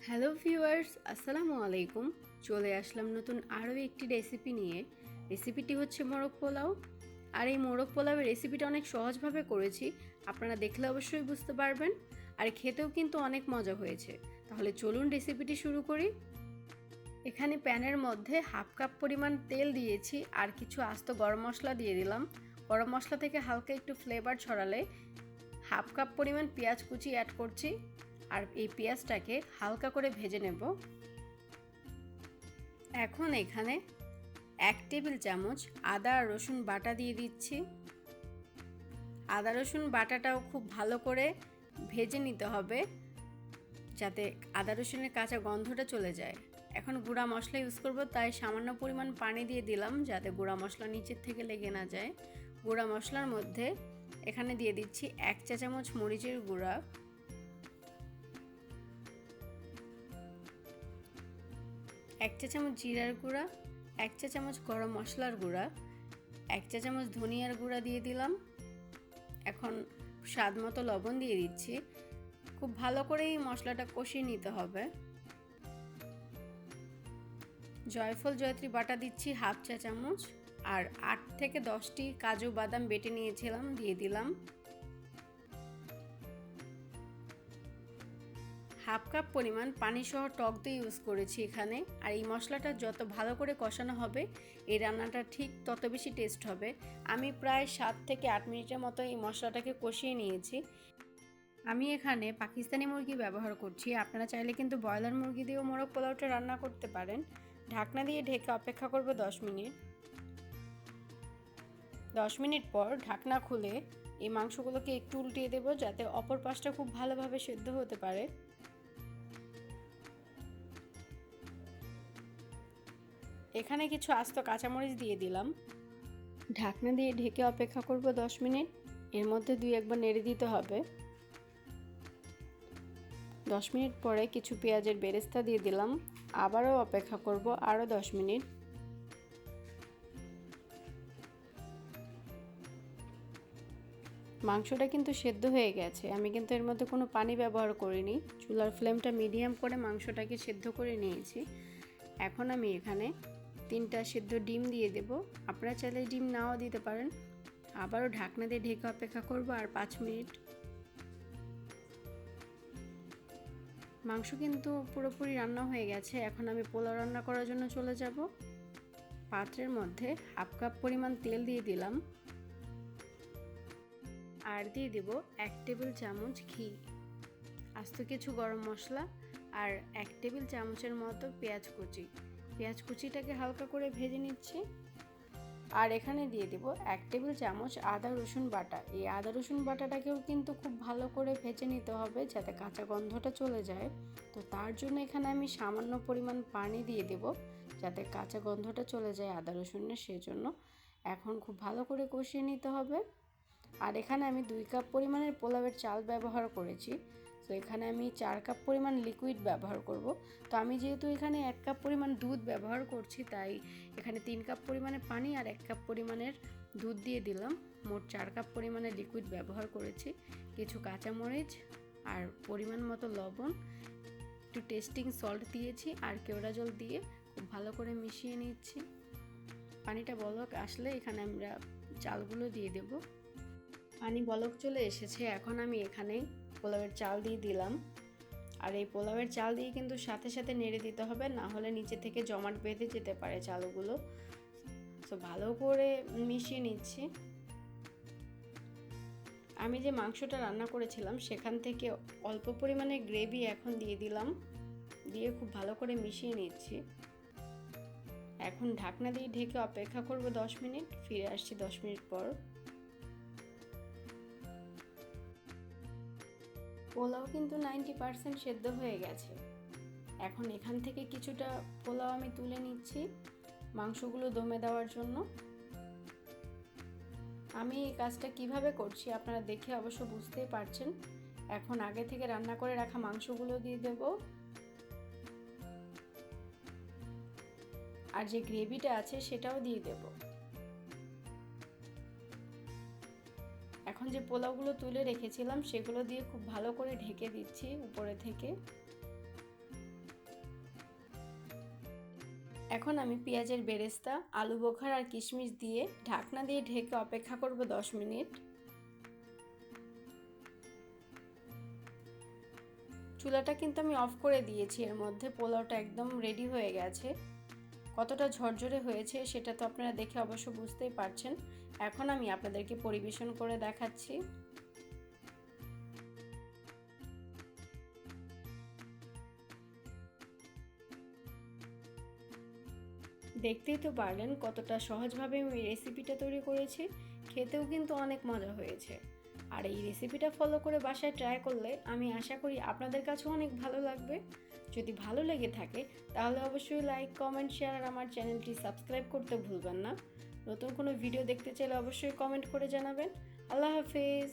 Hello viewers, আসসালামু আলাইকুম। চলে আসলাম নতুন আরও একটি রেসিপি নিয়ে। রেসিপিটি হচ্ছে মোরগ পোলাও। আর এই মোরগ পোলাওয়ের রেসিপিটা অনেক সহজভাবে করেছি, আপনারা দেখলে অবশ্যই বুঝতে পারবেন। আর খেতেও কিন্তু অনেক মজা হয়েছে। তাহলে চলুন রেসিপিটি শুরু করি। এখানে প্যানের মধ্যে হাফ কাপ পরিমাণ তেল দিয়েছি আর কিছু আস্ত গরম মশলা দিয়ে দিলাম। গরম মশলা থেকে হালকা একটু ফ্লেভার ছড়ালে হাফ কাপ পরিমাণ পেঁয়াজ কুচি অ্যাড করছি। আর এই পেঁয়াজটাকে হালকা করে ভেজে নেব। এখন এখানে 1 টেবিল চামচ আদা আর রসুন বাটা দিয়ে দিচ্ছি। আদা রসুন বাটাটাও খুব ভালো করে ভেজে নিতে হবে, যাতে আদা রসুনের কাঁচা গন্ধটা চলে যায়। এখন গুঁড়া মশলা ইউজ করব, তাই সামান্য পরিমাণ পানি দিয়ে দিলাম, যাতে গুঁড়া মশলা নিচের থেকে লেগে না যায়। গুঁড়া মশলার মধ্যে এখানে দিয়ে দিচ্ছি 1 চা চামচ মরিচের গুঁড়া, 1 চা চামচ জিরার গুঁড়া, 1 চা চামচ গরম মশলার গুঁড়া, 1 চা চামচ ধনিয়ার গুঁড়া দিয়ে দিলাম। এখন স্বাদ মতো লবণ দিয়ে দিচ্ছি। খুব ভালো করে এই মশলাটা কষিয়ে নিতে হবে। জয়ফল জয়ত্রী বাটা দিচ্ছি হাফ চা চামচ, আর 8 থেকে 10টি কাজু বাদাম বেটে নিয়েছিলাম দিয়ে দিলাম। হাফ কাপ পরিমাণ পানি সহ টক দই ইউজ করেছি এখানে। আর এই মশলাটা যত ভালো করে কষানো হবে, এই রান্নাটা ঠিক তত বেশি টেস্ট হবে। আমি প্রায় 7 থেকে 8 মিনিটের মতো এই মশলাটাকে কষিয়ে নিয়েছি। আমি এখানে পাকিস্তানি মুরগি ব্যবহার করছি, আপনারা চাইলে কিন্তু ব্রয়লার মুরগি দিয়েও মোরগ পোলাওটা রান্না করতে পারেন। ঢাকনা দিয়ে ঢেকে অপেক্ষা করব 10 মিনিট। 10 মিনিট পর ঢাকনা খুলে এই মাংসগুলোকে একটু উল্টিয়ে দেব, যাতে অপর পাশটা খুব ভালোভাবে সেদ্ধ হতে পারে। এখানে কিছু আস্ত কাঁচামরিচ দিয়ে দিলাম। ঢাকনা দিয়ে ঢেকে অপেক্ষা করব 10 মিনিট। এর মধ্যে 2-1 নেড়ে দিতে হবে। 10 মিনিট পরে কিছু পেঁয়াজের বেরেস্তা দিয়ে দিলাম। আবারও অপেক্ষা করব আরও 10 মিনিট। মাংসটা কিন্তু সেদ্ধ হয়ে গেছে। আমি কিন্তু এর মধ্যে কোনো পানি ব্যবহার করিনি। চুলার ফ্লেমটা মিডিয়াম করে মাংসটাকে সেদ্ধ করে নিয়েছি। এখন আমি এখানে 3টা সেদ্ধ ডিম দিয়ে দেব। আপনারা চাইলে ডিম নাও দিতে পারেন। আবারও ঢাকনা দিয়ে ঢেকে অপেক্ষা করব আর 5 মিনিট। মাংস কিন্তু পুরোপুরি রান্না হয়ে গেছে। এখন আমি পোলাও রান্না করার জন্য চলে যাব। পাত্রের মধ্যে হাফ কাপ পরিমাণ তেল দিয়ে দিলাম, আর দিয়ে দেব 1 টেবিল চামচ ঘি, আস্ত কিছু গরম মশলা আর 1 টেবিল চামচের মতো পেঁয়াজ কুচি। পেঁয়াজ কুচিটাকে হালকা করে ভেজে নিচ্ছি। আর এখানে দিয়ে দেব 1 টেবিল চামচ আদা রসুন বাটা। এই আদা রসুন বাটাটাকেও কিন্তু খুব ভালো করে ভেজে নিতে হবে, যাতে কাঁচা গন্ধটা চলে যায়। তো তার জন্য এখানে আমি সামান্য পরিমাণ পানি দিয়ে দেব, যাতে কাঁচা গন্ধটা চলে যায় আদা রসুনের, সেজন্য। এখন খুব ভালো করে কষিয়ে নিতে হবে। আর এখানে আমি 2 কাপ পরিমাণের পোলাওয়ের চাল ব্যবহার করেছি। তো এখানে আমি 4 কাপ পরিমাণ লিকুইড ব্যবহার করব। তো আমি যেহেতু এখানে 1 কাপ পরিমাণ দুধ ব্যবহার করছি, তাই এখানে 3 কাপ পরিমাণের পানি আর 1 কাপ পরিমাণের দুধ দিয়ে দিলাম। মোট 4 কাপ পরিমাণের লিকুইড ব্যবহার করেছি। কিছু কাঁচামরিচ আর পরিমাণ মতো লবণ, একটু টেস্টিং সল্ট দিয়েছি, আর কেওড়া জল দিয়ে খুব ভালো করে মিশিয়ে নিচ্ছি। পানিটা বলক আসলে এখানে আমরা চালগুলো দিয়ে দেব। পানি বলক চলে এসেছে। এখন আমি এখানে পোলাওয়ের চাল দিয়ে দিলাম। আর এই পোলাওয়ের চাল দিয়ে কিন্তু সাথে সাথে নেড়ে দিতে হবে, না হলে নিচে থেকে জমাট বেঁধে যেতে পারে চালগুলো। তো ভালো করে মিশিয়ে নিচ্ছি। আমি যে মাংসটা রান্না করেছিলাম সেখান থেকে অল্প পরিমাণে গ্রেভি এখন দিয়ে দিলাম, দিয়ে খুব ভালো করে মিশিয়ে নিচ্ছি। এখন ঢাকনা দিয়ে ঢেকে অপেক্ষা করব 10 মিনিট। ফিরে আসছি 10 মিনিট পর। পোলাও কিন্তু 90% সেদ্ধ হয়ে গেছে। এখন এখান থেকে কিছুটা পোলাও আমি তুলে নিচ্ছি মাংসগুলো দমে দেওয়ার জন্য। আমি এই কাজটা কিভাবে করছি আপনারা দেখে অবশ্য বুঝতেই পারছেন। এখন আগে থেকে রান্না করে রাখা মাংসগুলো দিয়ে দেব, আর যে গ্রেভিটা আছে সেটাও দিয়ে দেব। এখন যে পোলাওগুলো তুলে রেখেছিলাম সেগুলো দিয়ে খুব ভালো করে ঢেকে দিচ্ছি উপরে থেকে। এখন আমি পেঁয়াজের বেরেস্তা, আলু বোখার আর কিশমিশ দিয়ে ঢাকনা দিয়ে ঢেকে অপেক্ষা করব 10 মিনিট। চুলাটা কিন্তু আমি অফ করে দিয়েছি, এর মধ্যে পোলাওটা একদম রেডি হয়ে গেছে। কতটা ঝরঝরে হয়েছে সেটা তো আপনারা দেখে অবশ্য বুঝতেই পারছেন। এখন আমি আপনাদেরকে পরিবেশন করে দেখাচ্ছি। দেখতেই তো পারলেন কতটা সহজভাবে আমি এই রেসিপিটা তৈরি করেছি। খেতেও কিন্তু অনেক মজা হয়েছে। আর এই রেসিপিটা ফলো করে বাসায় ট্রাই করলে আমি আশা করি আপনাদের কাছেও অনেক ভালো লাগবে। যদি ভালো লেগে থাকে তাহলে অবশ্যই লাইক, কমেন্ট, শেয়ার আর আমার চ্যানেলটি সাবস্ক্রাইব করতে ভুলবেন না। নতুন কোনো ভিডিও দেখতে চাইলে অবশ্যই কমেন্ট করে জানাবেন। আল্লাহ হাফেজ।